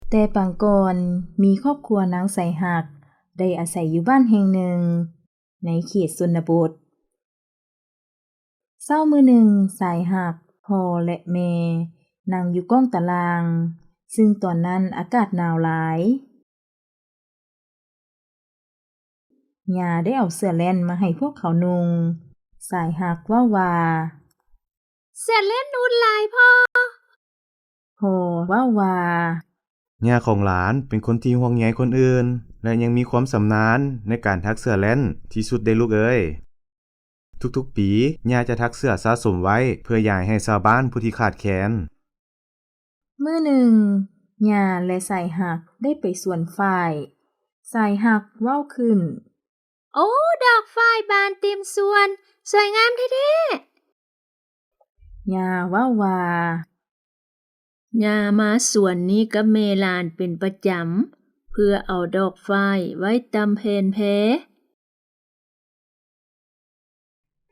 แต่ปางก่อนมีครอบครัวนางใสหักได้อาศัยอยู่บ้านแห่งหนึ่งในเขตชนบทเช้ามื้อหนึ่งสายหักพ่อและแม่นั่งอยู่ก้องตารางซึ่งตอนนั้นอากาศหนาวหลายย่าได้เอาเสื้อแล่นมาให้พวกเขานุ่งสายหักว่าเสื้อเล่นอุ่นหลายพ่อพ่อว่าย่าของหลานเป็นคนที่ห่วงใยคนอื่นและยังมีความสำนาญในการทักเสื้อแล่นที่สุดได้ลูกเอ้ยทุกๆปีย่าจะทักเสื้อสะสมไว้เพื่ออยากให้ชาวบ้านผู้ที่ขาดแคลนมื้อหนึ่งย่าและสายหักได้ไปสวนฝ้ายสายหักเว้าขึ้นโอ้ดอกฝ้ายบานเต็มสวนสวยงามแท้ย่าว่าๆย่ามาสวนนี้กับแม่หลานเป็นประจำเพื่อเอาดอกฝ้ายไว้ตำแผ่นแพ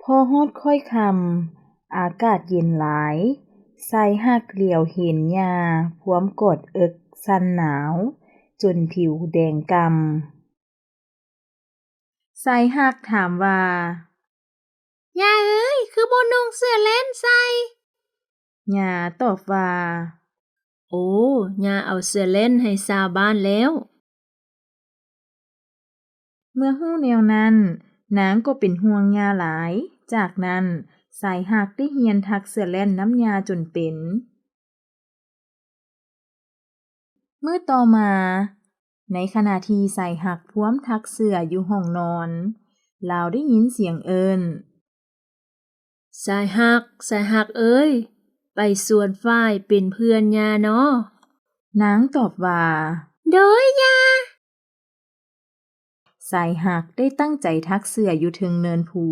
พอฮอดค่อยค่ำอากาศเย็นหลายสายหักเหลียวเห็นย่าพร้อมกอดเอิกสั่นหนาวจนผิวแดงกำสายหักถามว่าย่าเอ้ยคือบ่นุ่งเสื้อเล่นใส่ย่าตอบว่าโอ้ย่าเอาเสื้อเล่นให้ชาวบ้านแล้วเมื่อฮู้แนวนั้นนางก็เป็นห่วงย่าหลายจากนั้นสายหักได้เรียนทักเสื้อแล่นน้ำย่าจนเป็นมื้อต่อมาในขณะที่สายหักพร้อมทักเสื้ออยู่ห้องนอนลาวได้ยินเสียงเอิ้นสายหักเอ้ยไปสวนฝ้ายเป็นเพื่อนย่าเนาะนางตอบว่าโดยย่าสายหักได้ตั้งใจทักเสื้ออยู่ถึงเนินผู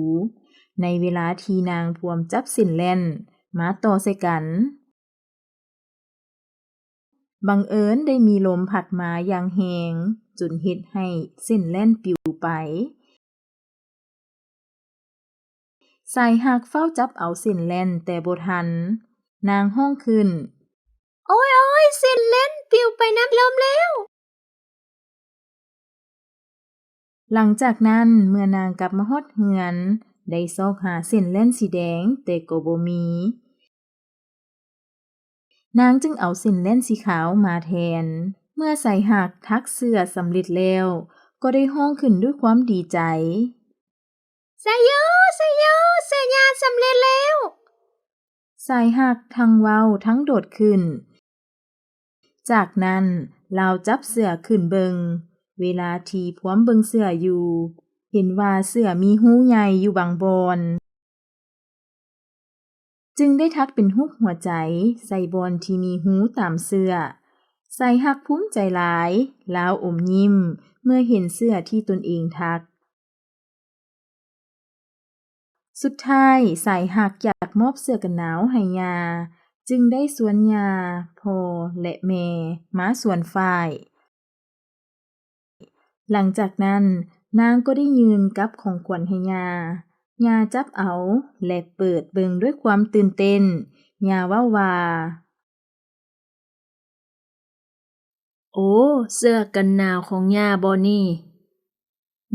ในเวลาที่นางพวมจับเส้นแล่นมาต่อใส่กันบังเอิญได้มีลมพัดมาอย่างแรงจนเฮ็ดให้เส้นแล่นปลิวไปสายหักเฝ้าจับเอาเส้นแล่นแต่บ่ทันนางร้องขึ้นโอ้ยเส้นเล่นปลิวไปน้ำลมแล้วหลังจากนั้นเมื่อนางกลับมาฮอดเรือนได้ซอกหาเส้นแล่นสีแดงแต่ก็บ่มีนางจึงเอาเส้นแล่นสีขาวมาแทนเมื่อสายหักทักเสื้อสำเร็จแล้วก็ได้ร้องขึ้นด้วยความดีใจสายโยเสื้อยาสำเร็จแล้วสายหักทั้งเว้าทั้งโดดขึ้นจากนั้นลาวจับเสื้อขึ้นเบิงเวลาที่พร้อมเบิงเสื้ออยู่เห็นว่าเสื้อมีหูใหญ่อยู่บางบอนจึงได้ทักเป็นรูปหัวใจใส่บอนที่มีหูตามเสื้อสายหักภูมิใจหลายลาวอมยิ้มเมื่อเห็นเสื้อที่ตนเองทักสุดท้ายสายหักอยากมอบเสื้อกันหนาวให้ย่าจึงได้สวนย่าพ่อและแม่มาสวนฝ้ายหลังจากนั้นนางก็ได้ยืนกับของขวัญให้ย่าจับเอาและเปิดเบิ่งด้วยความตื่นเต้นย่าว่าโอ้เสื้อกันหนาวของย่าบ่นี่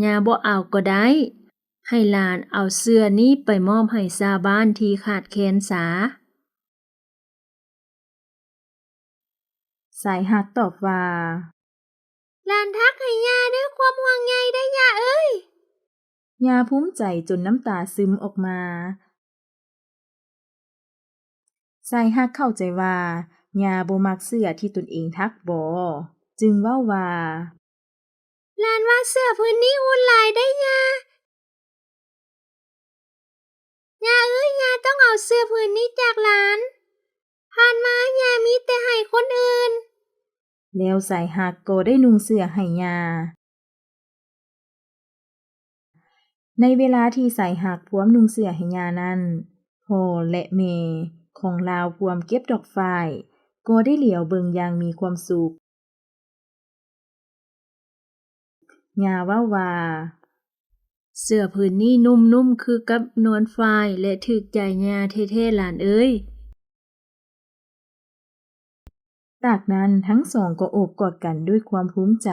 ย่าบ่เอาก็ได้ให้หลานเอาเสื้อนี้ไปมอบให้ชาวบ้านที่ขาดแคลนสาสายหักตอบว่าหลานทักให้ย่าด้วยความห่วงใยได้ย่าเอ้ยย่าภูมิใจจนน้ำตาซึมออกมาสายหักเข้าใจว่าย่าบ่มักเสื้อที่ตนเองทักบ่จึงเว้าว่าหลานว่าเสื้อพื้นนี้อุ่นหลายได้ย่าเอ้ยย่าต้องเอาเสื้อพื้นนี้จากหลานผ่านมาย่ามีแต่ให้คนอื่นแล้วสายหักก็ได้นุ่งเสื้อให้ย่าในเวลาที่สายหักพร้อมนุ่งเสื้อให้ย่านั้นพ่อและแม่ของลาวพร้อมเก็บดอกฝ้ายก็ได้เหลียวเบิ่งอย่างมีความสุขย่าว่าเสื้อพื้นนี้นุ่มๆคือกับนวลฝ้ายและถึกใจย่าแท้ๆหลานเอ้ย จากนั้นทั้งสองก็โอบกอดกันด้วยความภูมิใจ